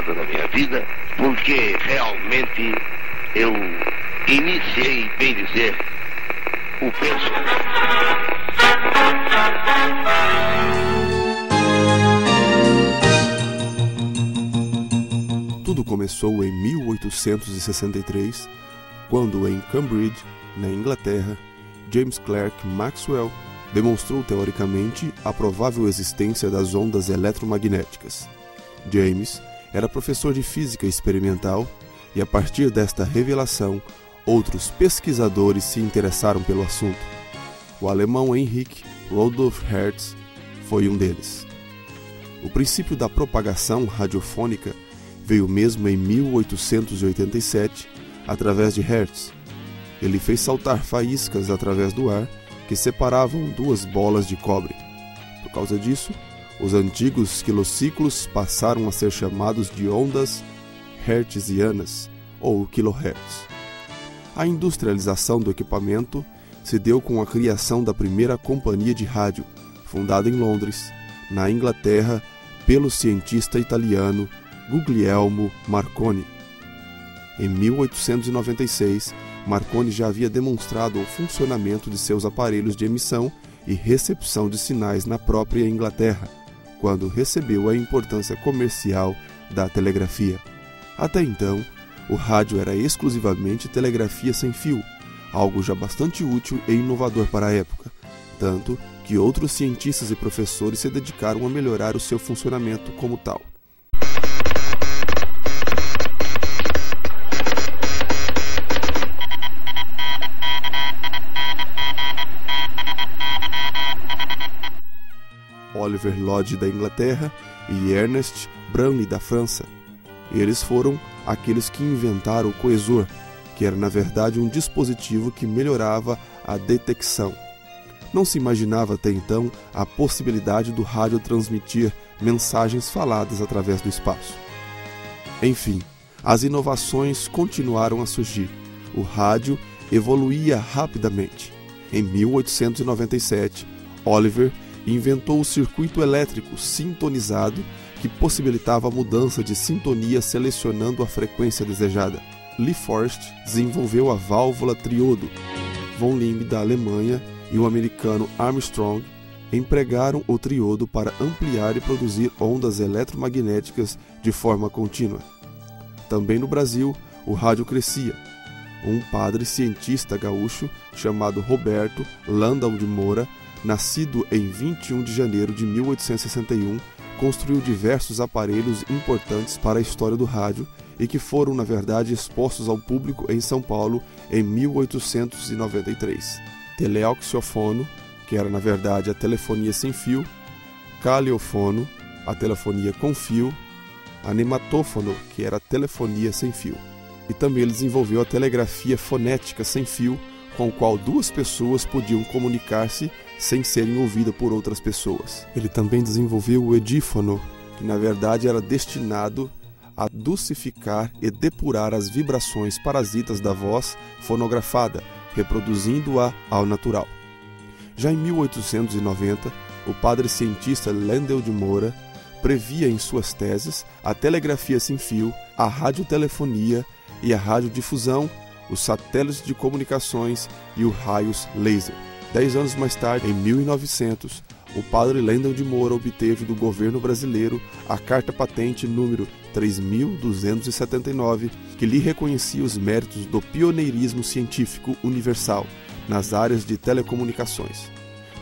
fase da minha vida, porque realmente eu iniciei, bem dizer, o personagem. Tudo começou em 1863, quando em Cambridge, na Inglaterra, James Clerk Maxwell demonstrou teoricamente a provável existência das ondas eletromagnéticas. James era professor de física experimental e, a partir desta revelação, outros pesquisadores se interessaram pelo assunto. O alemão Heinrich Rudolf Hertz foi um deles. O princípio da propagação radiofônica veio mesmo em 1887, através de Hertz. Ele fez saltar faíscas através do ar que separavam duas bolas de cobre. Por causa disso, os antigos quilociclos passaram a ser chamados de ondas hertzianas, ou kilohertz. A industrialização do equipamento se deu com a criação da primeira companhia de rádio, fundada em Londres, na Inglaterra, pelo cientista italiano Guglielmo Marconi. Em 1896, Marconi já havia demonstrado o funcionamento de seus aparelhos de emissão e recepção de sinais na própria Inglaterra, quando recebeu a importância comercial da telegrafia. Até então, o rádio era exclusivamente telegrafia sem fio, algo já bastante útil e inovador para a época, tanto que outros cientistas e professores se dedicaram a melhorar o seu funcionamento como tal. Oliver Lodge da Inglaterra e Ernest Branly da França. Eles foram aqueles que inventaram o coesor, que era na verdade um dispositivo que melhorava a detecção. Não se imaginava até então a possibilidade do rádio transmitir mensagens faladas através do espaço. Enfim, as inovações continuaram a surgir. O rádio evoluía rapidamente. Em 1897, Oliver inventou o circuito elétrico sintonizado que possibilitava a mudança de sintonia selecionando a frequência desejada. Lee Forrest desenvolveu a válvula triodo. Von Limb, da Alemanha, e o americano Armstrong empregaram o triodo para ampliar e produzir ondas eletromagnéticas de forma contínua. Também no Brasil, o rádio crescia. Um padre cientista gaúcho chamado Roberto Landau de Moura, nascido em 21 de janeiro de 1861, construiu diversos aparelhos importantes para a história do rádio e que foram, na verdade, expostos ao público em São Paulo em 1893. Teleauxiofono, que era, na verdade, a telefonia sem fio, caleofono, a telefonia com fio, anematófono, que era a telefonia sem fio. E também ele desenvolveu a telegrafia fonética sem fio, com o qual duas pessoas podiam comunicar-se sem serem ouvidas por outras pessoas. Ele também desenvolveu o edífono, que na verdade era destinado a dulcificar e depurar as vibrações parasitas da voz fonografada, reproduzindo-a ao natural. Já em 1890, o padre cientista Landau de Moura previa em suas teses a telegrafia sem fio, a radiotelefonia e a radiodifusão, os satélites de comunicações e os raios laser. 10 anos mais tarde, em 1900, o padre Landau de Moura obteve do governo brasileiro a carta patente número 3.279, que lhe reconhecia os méritos do pioneirismo científico universal nas áreas de telecomunicações.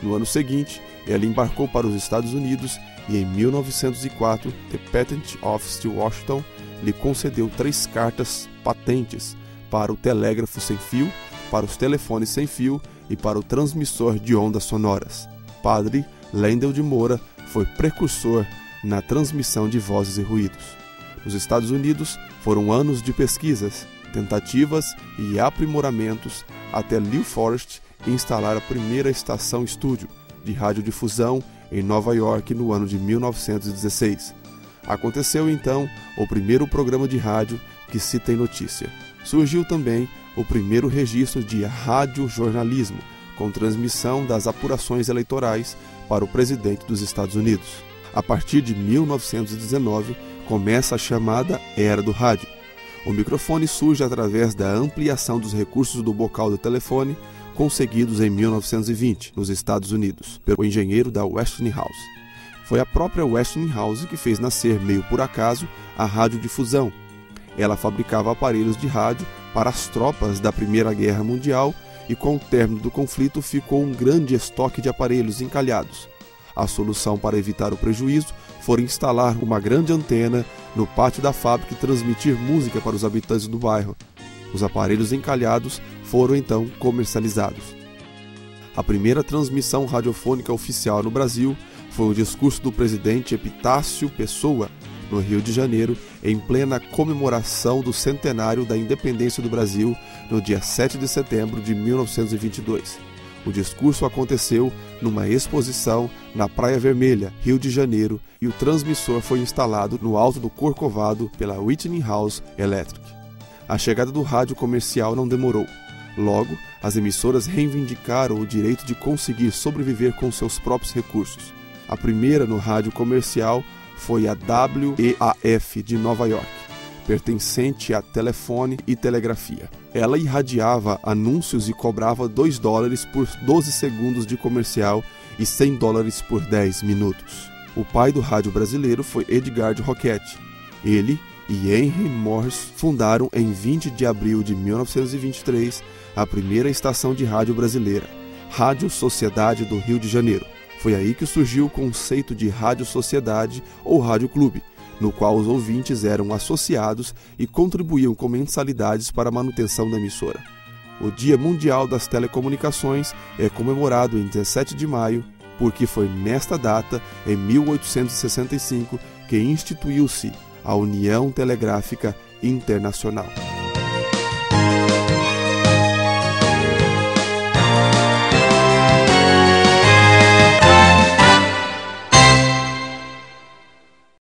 No ano seguinte, ele embarcou para os Estados Unidos e, em 1904, The Patent Office de Washington lhe concedeu 3 cartas patentes para o telégrafo sem fio, para os telefones sem fio e para o transmissor de ondas sonoras. Padre Landau de Moura foi precursor na transmissão de vozes e ruídos. Nos Estados Unidos, foram anos de pesquisas, tentativas e aprimoramentos até Lee Forrest instalar a primeira estação estúdio de radiodifusão em Nova York no ano de 1916. Aconteceu então o primeiro programa de rádio que se tem notícia. Surgiu também o primeiro registro de radiojornalismo, com transmissão das apurações eleitorais para o presidente dos Estados Unidos. A partir de 1919, começa a chamada Era do Rádio. O microfone surge através da ampliação dos recursos do bocal do telefone, conseguidos em 1920, nos Estados Unidos, pelo engenheiro da Westinghouse. Foi a própria Westinghouse que fez nascer, meio por acaso, a radiodifusão. Ela fabricava aparelhos de rádio para as tropas da Primeira Guerra Mundial e, com o término do conflito, ficou um grande estoque de aparelhos encalhados. A solução para evitar o prejuízo foi instalar uma grande antena no pátio da fábrica e transmitir música para os habitantes do bairro. Os aparelhos encalhados foram então comercializados. A primeira transmissão radiofônica oficial no Brasil foi o discurso do presidente Epitácio Pessoa, no Rio de Janeiro, em plena comemoração do centenário da independência do Brasil, no dia 7 de setembro de 1922. O discurso aconteceu numa exposição na Praia Vermelha, Rio de Janeiro, e o transmissor foi instalado no alto do Corcovado pela Westinghouse Electric. A chegada do rádio comercial não demorou. Logo, as emissoras reivindicaram o direito de conseguir sobreviver com seus próprios recursos. A primeira no rádio comercial foi a WEAF de Nova York, pertencente a telefone e telegrafia. Ela irradiava anúncios e cobrava $2 por 12 segundos de comercial e $100 por 10 minutos. O pai do rádio brasileiro foi Edgar Roquette. Ele e Henry Morris fundaram em 20 de abril de 1923 a primeira estação de rádio brasileira, Rádio Sociedade do Rio de Janeiro. Foi aí que surgiu o conceito de Rádio Sociedade ou Rádio Clube, no qual os ouvintes eram associados e contribuíam com mensalidades para a manutenção da emissora. O Dia Mundial das Telecomunicações é comemorado em 17 de maio, porque foi nesta data, em 1865, que instituiu-se a União Telegráfica Internacional.